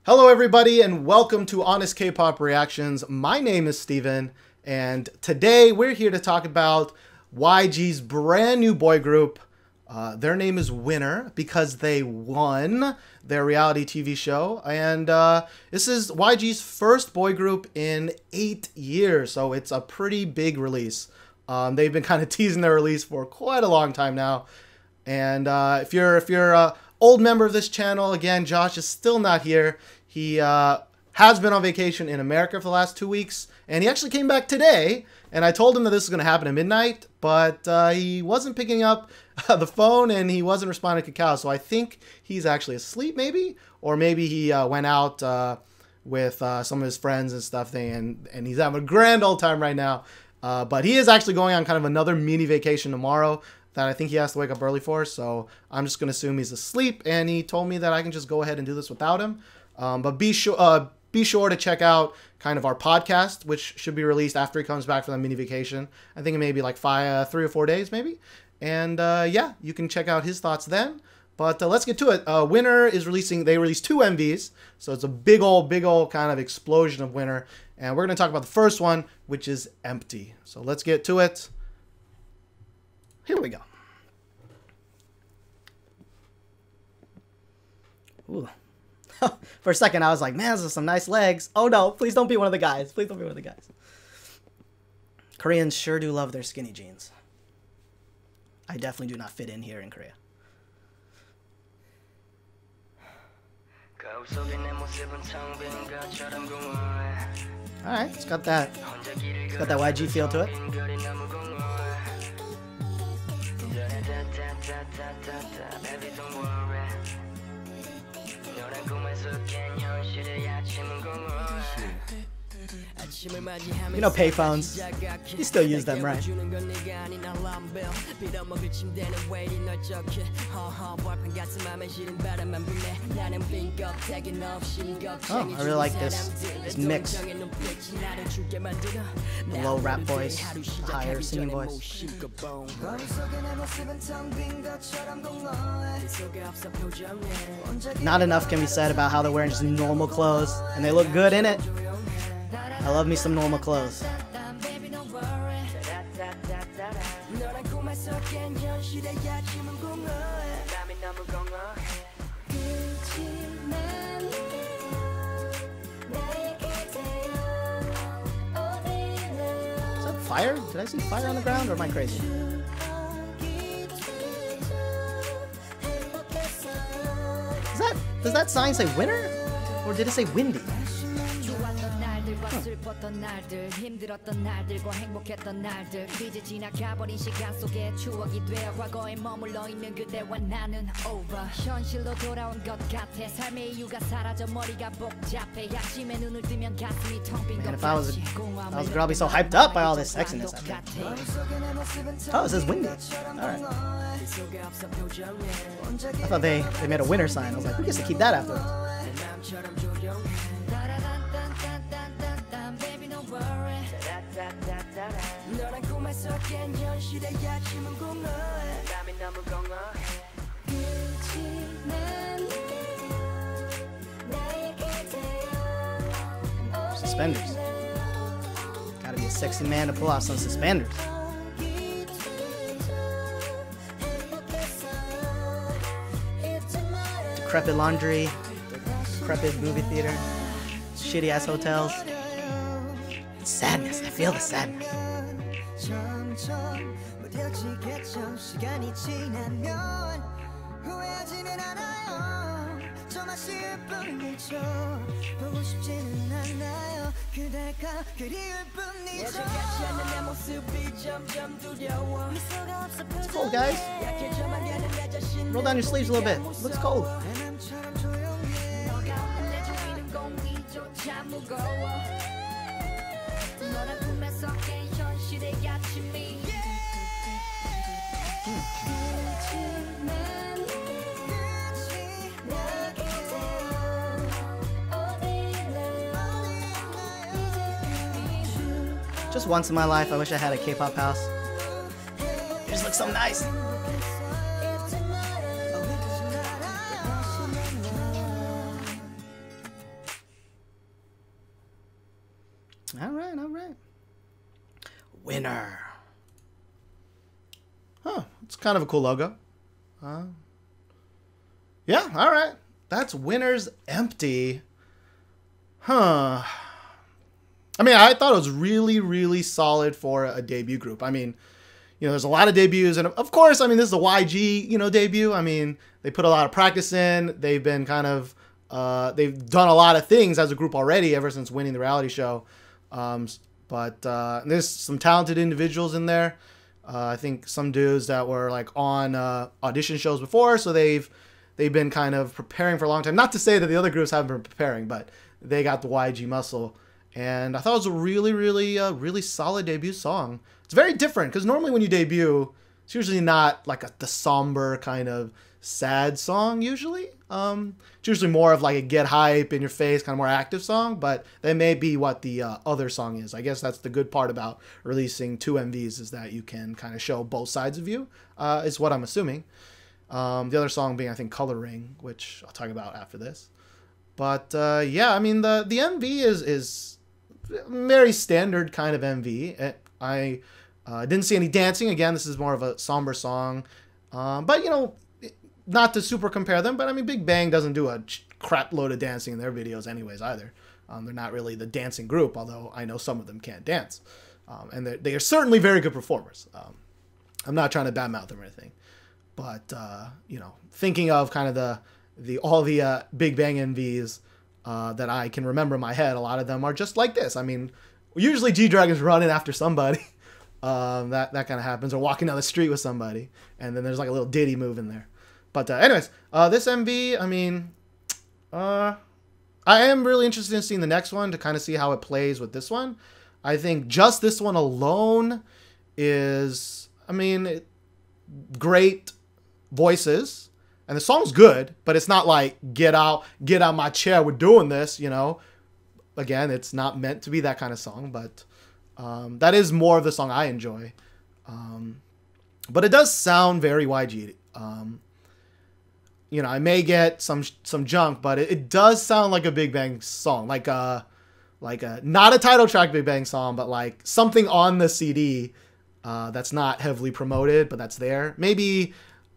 Hello everybody and welcome to Honest K-Pop Reactions. My name is Steven and today we're here to talk about YG's brand new boy group. Their name is Winner because they won their reality TV show, and this is YG's first boy group in 8 years, so it's a pretty big release. They've been kind of teasing their release for quite a long time now, and if you're a old member of this channel, again, Josh is still not here. He has been on vacation in America for the last 2 weeks, and he actually came back today, and I told him that this was going to happen at midnight, but he wasn't picking up the phone, and he wasn't responding to Kakao, so I think he's actually asleep, maybe? Or maybe he went out with some of his friends and stuff, and he's having a grand old time right now. But he is actually going on kind of another mini vacation tomorrow that I think he has to wake up early for, so I'm just going to assume he's asleep, and he told me that I can just go ahead and do this without him. But be sure to check out kind of our podcast, which should be released after he comes back from the mini vacation. I think it may be like 3 or 4 days maybe. And yeah, you can check out his thoughts then. But let's get to it. Winner is they released 2 MVs. So it's a big old kind of explosion of Winner. And we're going to talk about the first one, which is Empty. So let's get to it. Here we go. Ooh. For a second, I was like, man, those are some nice legs. Oh no, please don't be one of the guys. Please don't be one of the guys. Koreans sure do love their skinny jeans. I definitely do not fit in here in Korea. Alright, it's got that YG feel to it. You know payphones. You still use them, right? Oh, I really like this mix. The low rap voice, the higher singing voice. Not enough can be said about how they're wearing just normal clothes, and they look good in it. I love me some normal clothes. Is that fire? Did I see fire on the ground, or am I crazy? Does that sign say Winner? Or did it say Windy? 슬펐던 날들 힘들었던 날들과 행복했던 날들 이제 지나가버린 시간 속에 추억이 되어 과거에 머물러 있는 그대와 나는 over 현실로 돌아온 것 같아 삶의 이유가 사라져 머리가 복잡해 아침에 눈을 뜨면 가슴이 텅 빈 것 같아. If I was a girl, I'd be so hyped up by all this sexiness. Oh, it says Windy. Alright. I thought they made a winner sign. I was like, who gets to keep that after? Suspenders. Gotta be a sexy man to pull off some suspenders. Decrepit laundry, decrepit movie theater, shitty ass hotels. Sadness. I feel the sadness. It's cold, guys. Roll down your sleeves a little bit. Looks cold. Just once in my life, I wish I had a K-pop house. It just looks so nice. All right, all right. Winner. Huh, it's kind of a cool logo. Yeah, all right. That's Winner's Empty. Huh. I mean, I thought it was really, really solid for a debut group. I mean, you know, there's a lot of debuts, and of course, I mean, this is a YG, you know, debut. I mean, they put a lot of practice in. They've been kind of, they've done a lot of things as a group already ever since winning the reality show. But there's some talented individuals in there. I think some dudes that were like on audition shows before, so they've been kind of preparing for a long time. Not to say that the other groups haven't been preparing, but they got the YG muscle. And I thought it was a really, really, really solid debut song. It's very different because normally when you debut, it's usually not like the somber kind of sad song usually. It's usually more of like a get hype in your face, kind of more active song, but that may be what the other song is. I guess that's the good part about releasing 2 MVs is that you can kind of show both sides of you, is what I'm assuming. The other song being, I think, Color Ring, which I'll talk about after this. But yeah, I mean, the MV is very standard kind of MV. I didn't see any dancing. Again, this is more of a somber song. But, you know, not to super compare them, but I mean, Big Bang doesn't do a crap load of dancing in their videos anyways either. They're not really the dancing group, although I know some of them can't dance. And they are certainly very good performers. I'm not trying to badmouth them or anything. But, you know, thinking of kind of all the Big Bang MVs that I can remember in my head, a lot of them are just like this. I mean, usually G-Dragon's running after somebody. That kind of happens. Or walking down the street with somebody. And then there's like a little ditty move in there. But anyways, this MV, I mean, I am really interested in seeing the next one to kind of see how it plays with this one. I think just this one alone is, I mean, great voices. And the song's good, but it's not like, get out my chair, we're doing this, you know. Again, it's not meant to be that kind of song, but that is more of the song I enjoy. But it does sound very YG. You know, I may get some junk, but it does sound like a Big Bang song, like a not a title track Big Bang song, but like something on the CD that's not heavily promoted, but that's there. Maybe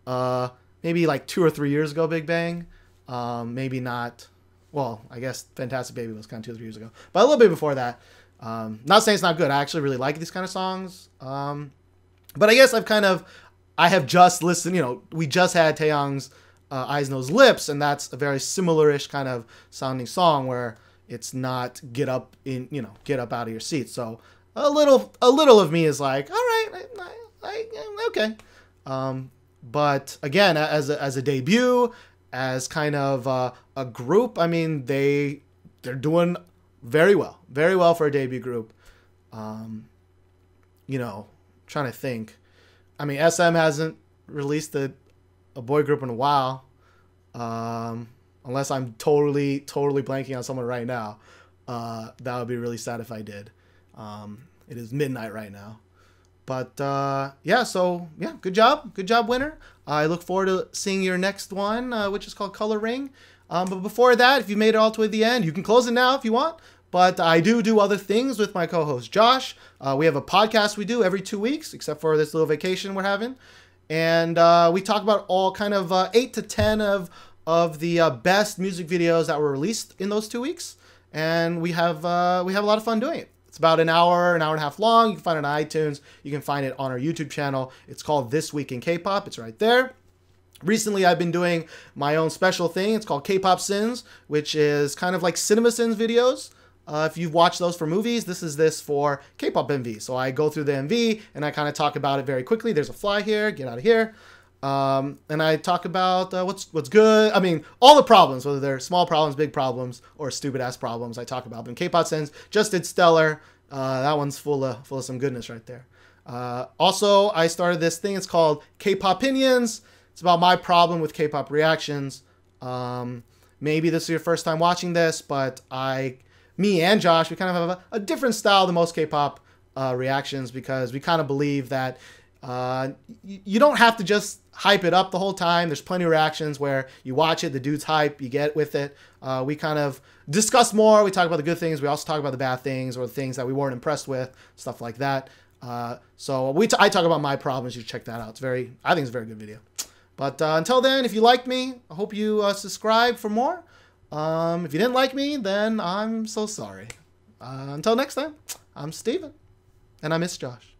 like 2 or 3 years ago, Big Bang. Maybe not. Well, I guess Fantastic Baby was kind of 2 or 3 years ago, but a little bit before that. Not saying it's not good. I actually really like these kind of songs. But I guess I have just listened. You know, we just had Taeyong's Eyes, Nose, Lips, and that's a very similar-ish kind of sounding song where it's not get up out of your seat. So a little of me is like, all right, okay. But again, as a debut, as kind of a group, I mean, they're doing very well for a debut group. You know, trying to think. I mean, SM hasn't released a boy group in a while, unless I'm totally blanking on someone right now. That would be really sad if I did. It is midnight right now. But yeah, so yeah, good job, winner. I look forward to seeing your next one, which is called Color Ring. But before that, if you made it all the way to the end, you can close it now if you want. But I do other things with my co-host Josh. We have a podcast we do every 2 weeks, except for this little vacation we're having. And we talk about all kind of 8 to 10 of the best music videos that were released in those 2 weeks. And we have a lot of fun doing it. It's about an hour and a half long. You can find it on iTunes. You can find it on our YouTube channel. It's called This Week in K-Pop. It's right there. Recently, I've been doing my own special thing. It's called K-Pop Sins, which is kind of like Cinema Sins videos. If you've watched those for movies, this is this for Kpop MV. So I go through the MV and I kind of talk about it very quickly. There's a fly here, get out of here. And I talk about what's good. I mean, all the problems, whether they're small problems, big problems, or stupid ass problems, I talk about them. Kpop Sins just did stellar. That one's full of some goodness right there. Also, I started this thing. It's called Kpop Opinions. It's about my problem with K-pop reactions. Maybe this is your first time watching this, but me and Josh, we kind of have a different style than most K-pop reactions because we kind of believe that You don't have to just hype it up the whole time. There's plenty of reactions where you watch it, the dude's hype, you get with it. We kind of discuss more. We talk about the good things. We also talk about the bad things or the things that we weren't impressed with, stuff like that. So I talk about my problems. You check that out. I think it's a very good video. But until then, if you liked me, I hope you subscribe for more. If you didn't like me, then I'm so sorry. Until next time, I'm Steven, and I miss Josh.